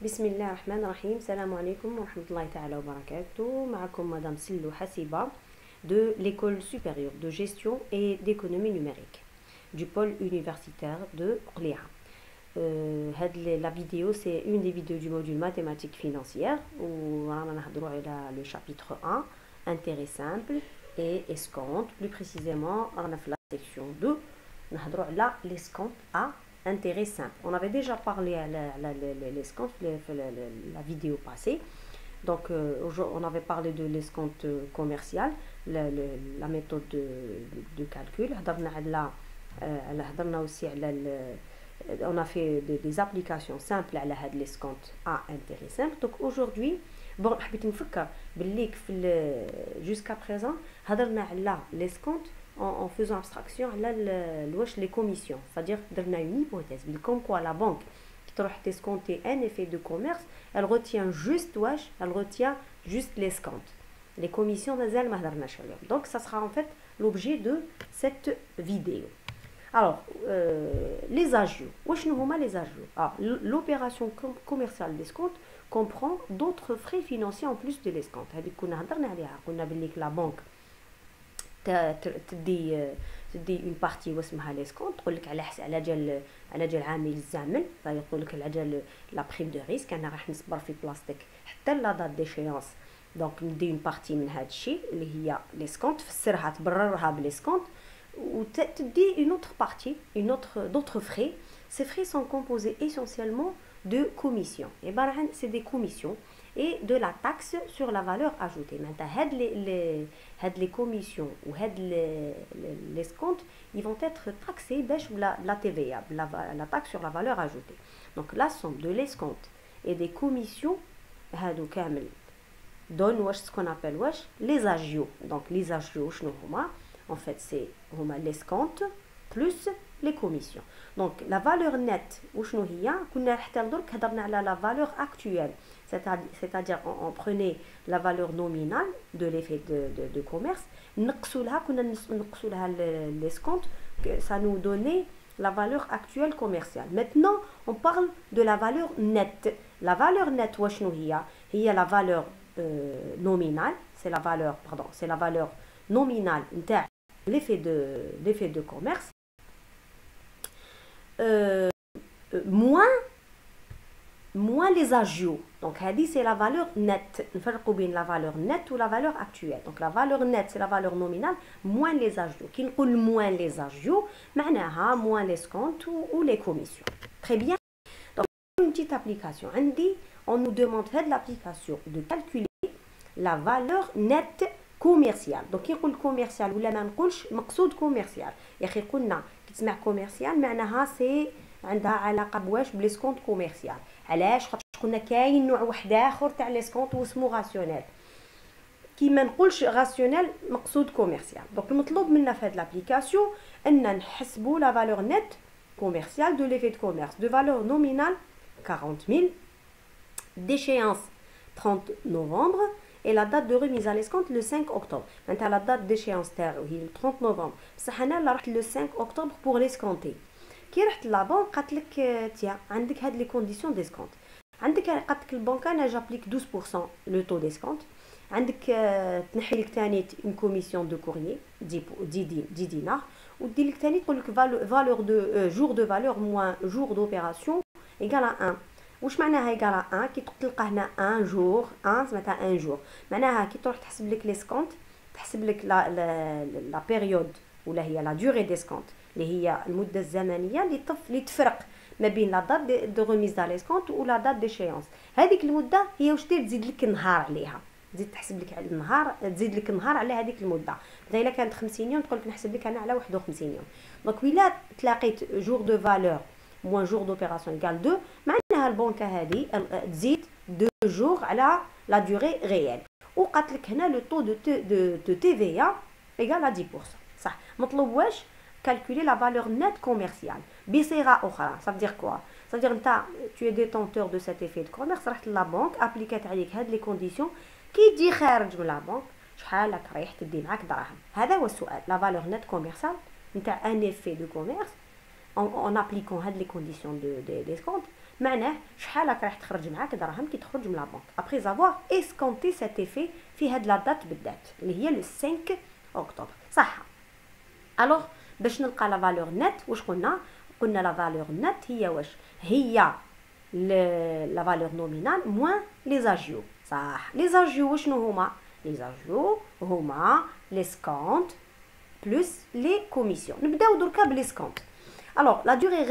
بسم الله الرحمن الرحيم. السلام عليكم ورحمة الله تعالى وبركاته. معكم مدام سلو حسيبة de l'école supérieure de gestion et d'économie numérique du pôle universitaire de Orléans. La vidéo, c'est une des vidéos du module mathématiques financières où on a le chapitre 1, intérêt simple et escompte. Plus précisément, on a la section 2, on a l'escompte à intérêt simple. On avait déjà parlé à l'escompte, la vidéo passée. Donc, on avait parlé de l'escompte commercial, la méthode de calcul. On a fait des applications simples à l'escompte à intérêt simple. Donc, aujourd'hui, bon, jusqu'à présent, l'escompte en faisant abstraction les commissions, c'est-à-dire une hypothèse comme quoi la banque qui doit escompter un effet de commerce, elle retient juste l'escompte. Les commissions donc ça sera en fait l'objet de cette vidéo. Alors les agios, l'opération commerciale d'escompte comprend d'autres frais financiers en plus de l'escompte. La banque تدي une partie واسمها l'escompte، تقول لك على جال عامل الزامل، فيقول لك على جال لا بريم دو ريسك، انا راح نصبر في بلاصتك حتى لا دات ديشيونس. دونك ندي اون بارتي من هذا الشيء اللي هي l'escompte، تفسرها تبررها بالescompte، وتدي une autre partie, d'autres frais. Ces frais sont composés essentiellement de commissions. Et c'est des commissions et de la taxe sur la valeur ajoutée. Maintenant, les commissions ou l'escompte, ils vont être taxés la TVA, la taxe sur la valeur ajoutée. Donc la somme de l'escompte et des commissions donne ce qu'on appelle les agios. Donc les agios, en fait, c'est l'escompte plus les commissions. Donc la valeur nette, la valeur actuelle, c'est-à-dire on prenait la valeur nominale de l'effet de commerce, l'escompte, ça nous donnait la valeur actuelle commerciale. Maintenant, on parle de la valeur nette. La valeur nette, il y a la valeur nominale, c'est la valeur nominale de l'effet de commerce, moins les agios. Donc c'est la valeur nette. Nous faisons bien la valeur nette ou la valeur actuelle. Donc la valeur nette, c'est la valeur nominale moins les agios. Qui nous dit moins les agios, moins l'escompte ou les commissions. Très bien. Donc une petite application. On nous demande de l'application de calculer la valeur nette commerciale. Donc qui dit commercial ou la ما نقولش مقصود commercial. يا اخي قلنا كتسمع commercial معناها سي عندها علاقه بواش بليسكونت كوميرسيال. علاش؟ خاطر قلنا كاين نوع واحد اخر تاع ليسكونت واسمو غاسيونيل. كي ما نقولش غاسيونيل مقصود كوميرسيال. دونك المطلوب منا في هذه لابليكاسيون ان نحسبوا لا فالور نيت كوميرسيال دو ليفي دو كوميرس دو فالور نومينال 40000 d'échéance 30 novembre et la date de remise à l'escompte le 5 octobre. Maintenant la date d'échéance تاعو هي le 30 novembre. بصح انا لا رحت le 5 octobre pour l'escompter. كي رحت لا بنك قالت لك تيا عندك هاد لي كونديسيون ديسكونت، عندك قالت لك البنك انا جابليك 12% لو تو ديسكونت، عندك تنحي لك ثاني اون كوميسيون دو كوريي 10 دينار، ودير لك ثاني تقول لك فالور دو جور دو فالور موان جور دوبيراسيون ايغال 1. واش معناها ايغال 1؟ كي تلقى هنا 1 جور 1 سمعتها 1 جور، معناها كي تروح تحسب لك ليسكونت تحسب لك لا بيريود ولا هي لا دوري ديسكونت اللي هي المده الزمنيه اللي تفرق ما بين لا دات دو ريميز دو ليسكونت ولا دات ديشيونس. هذيك المده هي واش دير؟ تزيد لك نهار عليها، تزيد تحسب لك على النهار، تزيد لك نهار على هذيك المده. مثلا الا كانت 50 يوم تقول لك نحسب لك انا على 51 يوم. دونك ولا تلاقيت جور دو فالور موان جور دوبيراسيون ايغال 2، معناها البنكه هذه تزيد 2 جور على لا دوري ريال، وقالت لك هنا لو طو دو تي في ا ايغال 10%. صح. مطلوب واش؟ calculer la valeur nette commerciale بصيغه اخرى. ça veut dire quoi? ça veut dire انت tu es détenteur de cet effet de commerce، رحت لا بنك ابليكات عليك هاد لي كونديسيون، كي تجي خارج من لا بنك شحال راك رايح تدي معاك دراهم. هذا هو السؤال. la valeur nette commerciale نتاع un effet de commerce en appliquant هاد les conditions de d'escompte معناه شحال راح تخرج معاك دراهم كي تخرج من لا بنك ابري افوار اسكونتي سيت ايفي في هاد لا دات بالذات اللي هي لو 5 اكتوبر صح. الوغ باش نلقى لا فالور نت واش قلنا لا فالور نت هي واش هي لا فالور نومينال موان لي زاجيو صح. لي زاجيو شنو هما؟ لي زاجيو هما لي سكونت بلس لي كوميسيون. نبداو دركا بلي سكونت. الوغ لا دوري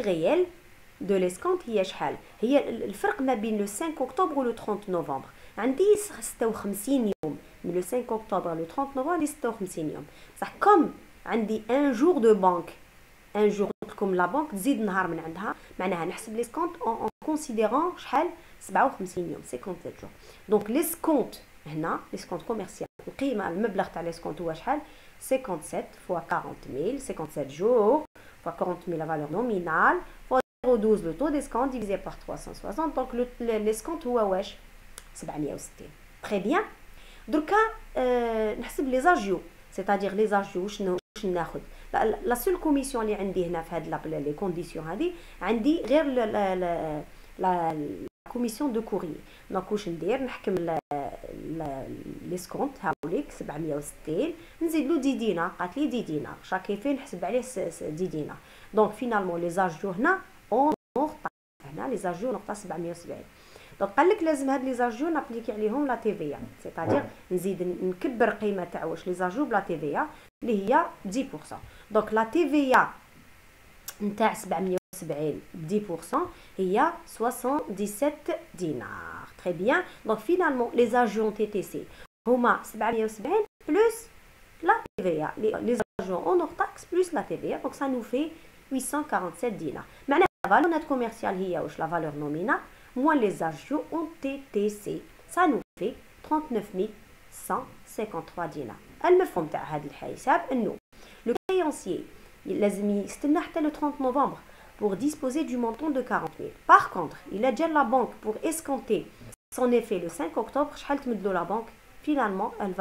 ريال دو ليسكونت هي شحال؟ هي الفرق ما بين لو 5 اكتوبر و لو 30 نوفمبر. عندي 56 يوم من لو 5 اكتوبر لو 30 نوفمبر عندي 56 يوم بصح كوم عندي ان جور دو بانك ان جور لكم لا بانك تزيد نهار من عندها معناها نحسب لي سكونت اون كونسيديرون شحال 57 يوم 57 جور. دونك لي سكونت هنا لي سكونت كوميرسيال القيمه المبلغ تاع لي سكونت هو شحال 57 فوا 40000 57 جور فوا 40000 la valeur nominale fois 0,12 le taux d'escompte divisé par 360 donc l'escompte هو واش 760. très bien. دركا نحسب لي زاجيو c'est-à-dire لي زاجيو شنو ناخذ لا سول كوميسيون اللي عندي هنا في هاد لي كونديسيون هذه عندي غير لا كوميسيون دو كوريي. دونك واش ندير نحكم لي سكونت هاوليك 760 نزيد له 10 دينار قالت لي 10 دينار شاك ايفي نحسب عليه 10 دينار. دونك فينالمون لي زاجيو هنا اون نقطه هنا لي زاجيو نقطه 770. دونك قال لك لازم هاد لي زاجيو نابليكي عليهم لا تي في سيتادير نزيد نكبر قيمه تاع واش لي زاجيو بلا تي في اللي هي 10%. دونك لا تي في نتاع 770 10% هي 77 دينار. très bien. donc finalement les agents TTC هما 770 plus la TVA les agents en hors taxe plus la TVA donc ça nous fait 847 dinars. معناها la valeur nette commerciale هي واش la valeur nominale moins les agents en TTC ça nous fait 39153 dinars. المفهوم تاع هذا الحساب انه le créancier لازم يستنى حتى le 30 novembre pour disposer du montant de 40 000. Par contre, il a déjà la banque pour escompter son effet le 5 octobre. شحال تمدلو la banque finalement elle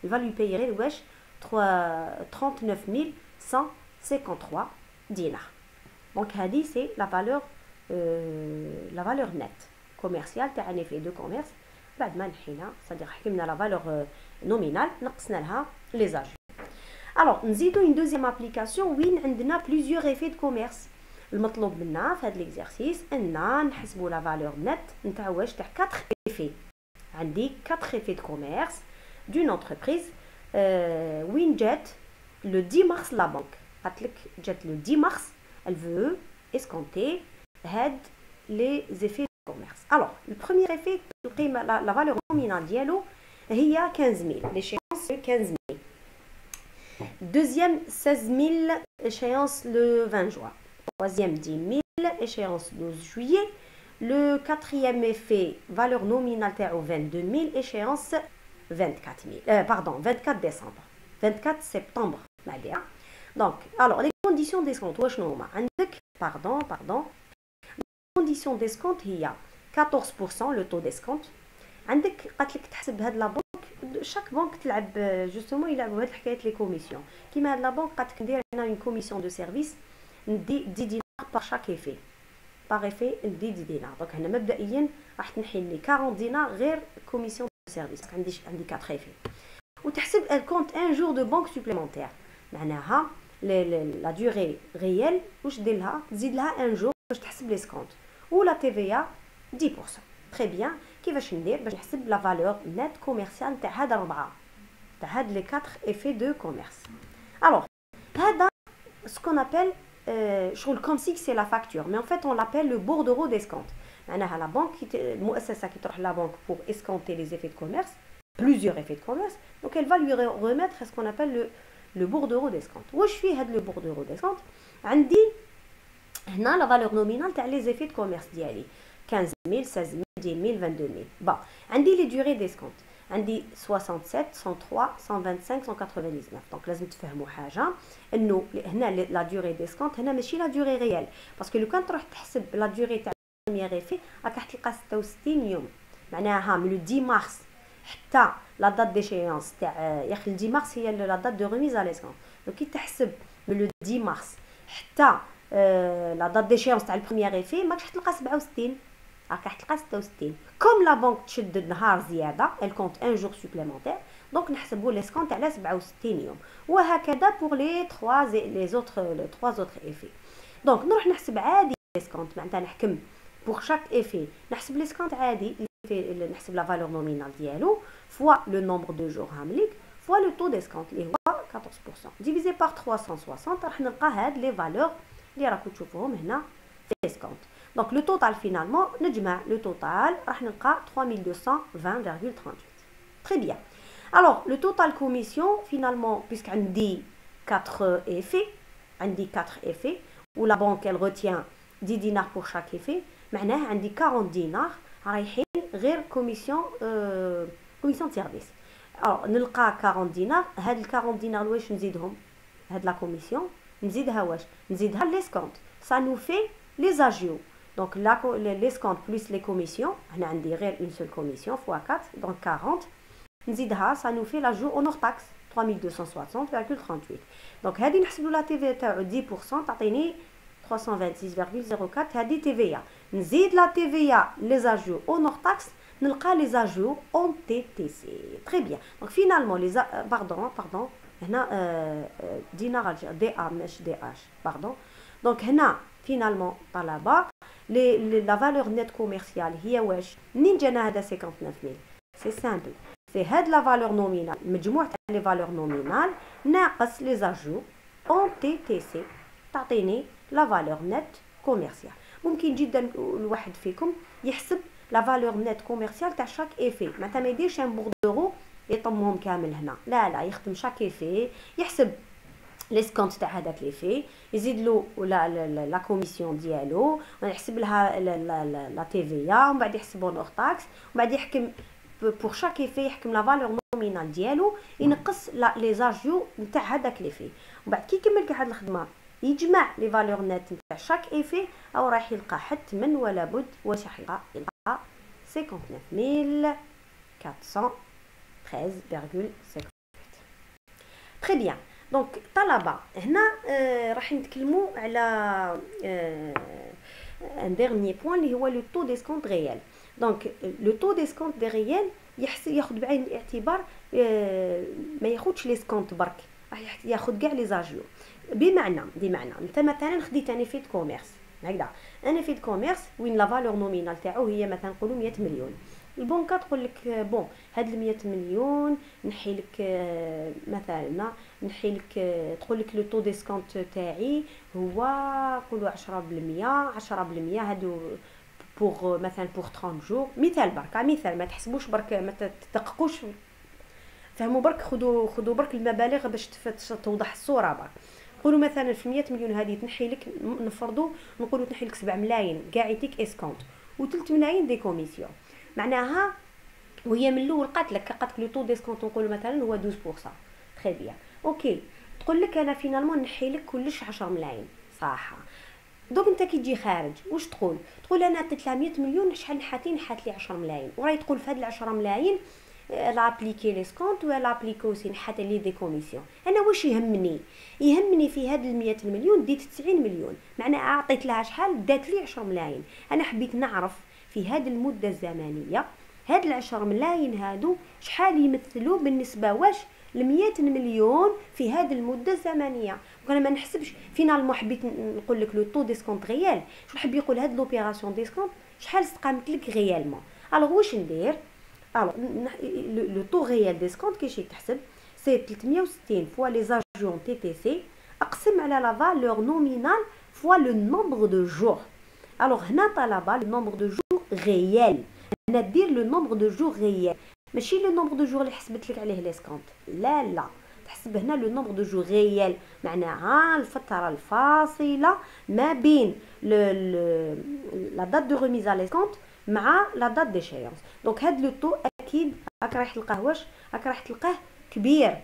va lui payer wesh 39 153 dinars. Donc هذه c'est la valeur nette commerciale تاع un effet de commerce بعد ما نحينا c'est-à-dire حكمنا la valeur nominale نقصنا لها les agents. Alors, nous avons une deuxième application où on a plusieurs effets de commerce. المطلوب منا في هذا l'exercice أننا نحسبوا la valeur nette نتاع واش تاع 4 effets. عندي 4 effets de commerce d'une entreprise وين جات le 10 mars la banque. قالت لك جات le 10 mars elle veut escompter هاد les effets de commerce. Alors, le premier effet القيمة la valeur nominale ديالو هي 15000 l'échéance 15000. Deuxième, 16 000, échéance le 20 juin. Troisième, 10 000, échéance le 12 juillet. Le quatrième effet, valeur nominale 22 000, échéance 24 décembre. 24 septembre. Donc, alors, les conditions d'escompte, pardon. Les conditions d'escompte, il y a 14% le taux d'escompte. عندك قالت لك تحسب هاد لا بنك شاك بنك تلعب جوستومون يلعبوا هاد الحكايه لي كوميسيون كيما هاد لا بنك قالت لك ندير هنا اون كوميسيون دو سيرفيس ندي 10 دينار بار شاك ايفي باغ ايفي ندي 10 دينار. دونك هنا مبدئيا راح تنحي لي 40 دينار غير كوميسيون دو سيرفيس عندي 4 ايفي وتحسب الكونت ان جور دو بنك سوبليمونتير معناها لا دوري ريال واش دير لها تزيد لها ان جور باش تحسب لي سكونت ولا تي في 10%. très bien. كيفاش ندير باش نحسب لا فالور نت كوميرسيال تاع هاد الربعه تاع هاد لي 4 ايفي دو كوميرس. الوغ هذا سكون ابل شغل كوم سي سي لا فاكتور مي ان فيت اون لابيل لو بوردرو ديسكونت معناها لا بنك المؤسسه كي تروح لا بنك بور اسكونتي لي ايفي دو كوميرس plusieurs effets de commerce donc elle va lui remettre ce qu'on appelle le bordereau d'escompte. واش فيه هاد لو بوردرو ديسكونت؟ عندي هنا لا فالور نومينال تاع لي ايفي دو كوميرس ديالي 15000 16000 10000 22000. bon عندي لي دوري ديسكونت عندي 67 103 125 199. دونك لازم تفهموا حاجه انه هنا لا دوري ديسكونت هنا ماشي لا دوري ريال باسكو لو كان تروح تحسب لا دوري تاع بروميير ايفي راك تلقى 66 يوم معناها من لو 10 مارس حتى لا دات ديشيونس تاع يا اخي 10 مارس هي لا دات دو ريميز على ليسكونت. دونك كي تحسب من لو 10 مارس حتى لا دات ديشيونس تاع البروميير ايفي ماكش تلقى 67 راك تلقى 66. كوم لا بنك تشد نهار زياده الكونت ان جور سوبليمونتير دونك نحسبوا ليسكونت على 67 يوم. وهكذا بور لي 3 لي زوتر 3 زوتر ايفي. دونك نروح نحسب عادي ليسكونت معناتها نحكم بور شاك ايفي نحسب ليسكونت عادي اللي نحسب لا فالور نومينال ديالو فوا لو نومبر دو جور هامليك فوا لو طو ديسكونت اللي هو 14% ديفيزي بار 360 راح نلقى هاد لي فالور اللي راكم تشوفوهم هنا في ديسكونت. دونك لو توتال فينالمون نجمع لو توتال راح نلقى 3220,38. تري بيان. الوغ لو توتال كوميسيون فينالمون بيسك عندي 4 ايفي عندي 4 ايفي ولا بنك elle retient 10 دينار بور شاك ايفي معناه عندي 40 دينار رايحين غير كوميسيون كوميسيون سيرفيس. الوغ نلقى 40 دينار هاد ال 40 دينار واش نزيدهم هاد لا كوميسيون نزيدها واش نزيدها ليسكونت سا نو في لي زاجيو. دونك ليسكونت بلس لي كوميسيون هنا عندي غير اون سول كوميسيون فوا 4 دونك 40 نزيدها سا نو في لا جو اونور تاكس 3260,38. دونك هادي نحسبوا لا تي في تاعو 10% تعطيني 326,04 هادي تي في. نزيد لا تي في لي زاجيو اونور تاكس نلقى لي زاجيو اون تي تي سي. تري بيان. دونك فينالمون لي باردون هنا دينار دي ا مش دي اش باردون. دونك هنا فينالمون طلبه لا فالور نيت كوميرسيال هي واش منين جانا هذا 59,000 سي سامبل سي هاد لا فالور نومينال مجموع تاع لي فالور نومينال ناقص لي زاجو اون تي تي سي تعطيني لا فالور نيت كوميرسيال. ممكن جدا الواحد فيكم يحسب لا فالور نيت كوميرسيال تاع شاك ايفي معناتها ما يديرش ان بوردورو يطمهم كامل هنا لا يخدم شاك ايفي يحسب ليسكونت تاع هذاك ليفي يزيد له لا كوميسيون ديالو ونحسب لها لا تي في ومن بعد يحسب اونور تاكس ومن بعد يحكم بور شاك ايفي يحكم لا فالور نومينال ديالو ينقص لي زاجيو نتاع هذاك ليفي ومن بعد كي يكمل كاع هاد الخدمه يجمع لي فالور نيت نتاع شاك ايفي او راح يلقى حتما ولا بد واش راح يلقى 59,413,58. تري بيان. دونك طلبه هنا راح نتكلموا على ان ديرني بوين اللي هو لو طو ديسكونت ريال. دونك لو طو ديسكونت دي ريال ياخذ بعين الاعتبار ما ياخذش لي سكونت برك راح ياخذ كاع لي زاجيو. بمعنى انت مثلا خديت انا فيد كوميرس هكذا انا فيد كوميرس وين لا فالور نومينال تاعو هي مثلا نقولوا 100 مليون. البنكه تقول لك بون هاد ال 100 مليون نحي لك مثلا نحي لك تقول لك لو طو ديسكونت تاعي هو نقولوا 10% هادو بوغ مثلا بوغ 30 جور مثال برك مثال ما تحسبوش برك ما تدققوش فهموا برك خذوا برك المبالغ باش توضح الصوره برك. نقولوا مثلا في 100 مليون هذه تنحي لك نفرضوا نقولوا تنحي لك 7 ملايين كاع يعطيك اسكونت و3 ملايين دي كوميسيون معناها وهي من الاول قالت لك لو طو ديسكونت نقولوا مثلا هو 12%. تري بيان اوكي تقول لك انا فينالمون نحي لك كلش 10 ملايين صح. دوك انت كي تجي خارج واش تقول انا عطيت لها 100 مليون شحال نحات لي 10 ملايين وراهي تقول في هاد ال 10 ملايين لابليكي لي سكونت ولا ابليكو سي نحات لي دي كوميسيون. انا واش يهمني في هاد ال 100 مليون ديت 90 مليون معناها اعطيت لها شحال دات لي 10 ملايين. انا حبيت نعرف في هاد المده الزمنيه هاد ال 10 ملايين هادو شحال يمثلوا بالنسبه واش ل 100 مليون في هاد المده الزمنيه. وانا ما نحسبش فينالمون حبيت نقول لك لو طو ديسكونت ريال شنو حب يقول هاد لوبيراسيون ديسكونت شحال استقامت لك ريالمون. الوغ واش ندير لو طو ريال ديسكونت كيفاش يتحسب سي 360 فوا لي زاجيون تي تي سي اقسم على لا فالور نومينال فوا لو نومبر دو جور. الوغ هنا طلبه لو نومبر دو جور ريال انا دير لو نومبر دو جور ريال ماشي لو نومبر دو جور اللي حسبت لك عليه ليسكونت لا تحسب هنا لو نومبر دو جور ريال معناها الفتره الفاصله ما بين لا دات دو ريميز على ليسكونت مع لا دات ديشيونس. دونك هاد لو طو اكيد راح تلقاه واش راح تلقاه كبير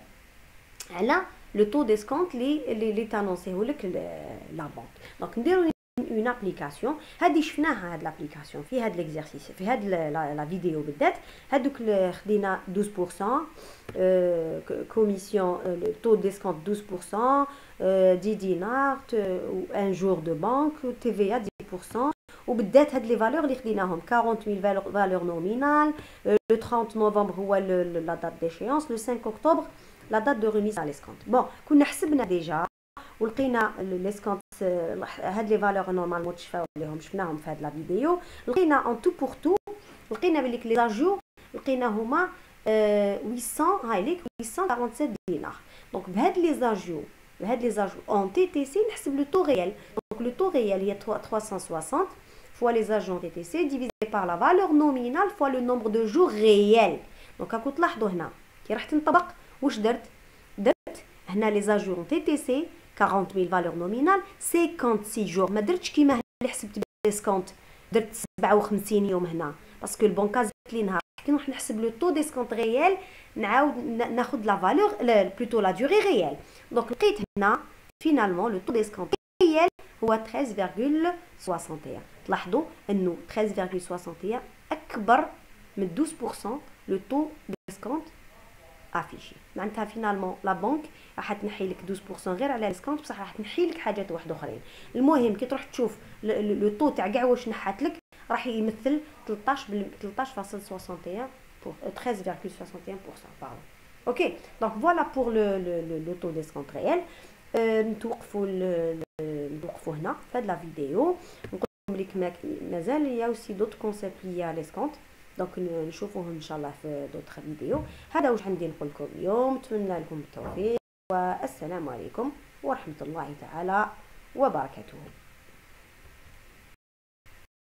على لو طو ديسكونت اللي تانونسيه لك لا بنك. دونك نديرو اون ابليكاسيون هذه شفناها هاد لابليكاسيون في هاد ليكزارسيس في هاد لا فيديو بالذات هذوك خدينا 12% كوميسيون طو ديسكونت 12% 10 دينار ان جور دو بانك تي في 10%. وبالذات هاد لي فالور اللي خديناهم 40000 فالور نومينال. لو 30 نوفمبر هو لا دات ديشيونس، لو 5 اكتوبر لا دات دو ريميس على ليسكونت. بون كنا حسبنا ديجا ولقينا ليسكونت هاد لي فالور نورمالمون تشفاو عليهم شفناهم في هاد لا فيديو. لقينا ان تو بور تو لقينا بليك لي زاجور لقينا هما 800 هاي ليك 847 دينار. دونك بهاد لي زاجور اون تي تي سي نحسب لو تو ريال. دونك لو تو ريال هي 360 fois les agents TTC divisé par la valeur nominale fois le nombre de jours réels. دونك راكم تلاحظوا هنا كي راح تنطبق واش درت هنا لي زاجور تي تي سي 40000 فالور نومينال 56 جور. ما درتش كيما هنا اللي حسبت ديسكونت درت 57 يوم هنا باسكو البنكه زدت لي نهار. كي نروح نحسب لو طو ديسكونت ريال نعاود ناخذ لا فالور بلوتو لا دوري ريال. دونك لقيت هنا فينالمون لو طو ديسكونت ريال هو 13,61. تلاحظوا انه 13,61 اكبر من 12% لو طو ديسكونت افيشي. معناتها فينالمون لا بنك راح تنحي لك 12% غير على ديسكونت بصح راح تنحي لك حاجات واحد اخرين. المهم كي تروح تشوف لو طو تاع كاع واش نحات لك راح يمثل 13,61 13,61%. اوكي دونك فوالا بور لو طو ديسكونت ريال. نتوقفوا هنا في هاد لا فيديو. نقول لك مازال يا اوسي دوت كونسيبت ليا لي سكونت دونك نشوفوهم ان شاء الله في دوطخ فيديو. هذا واش عندي نقول لكم اليوم. نتمنى لكم التوفيق والسلام عليكم ورحمه الله تعالى وبركاته.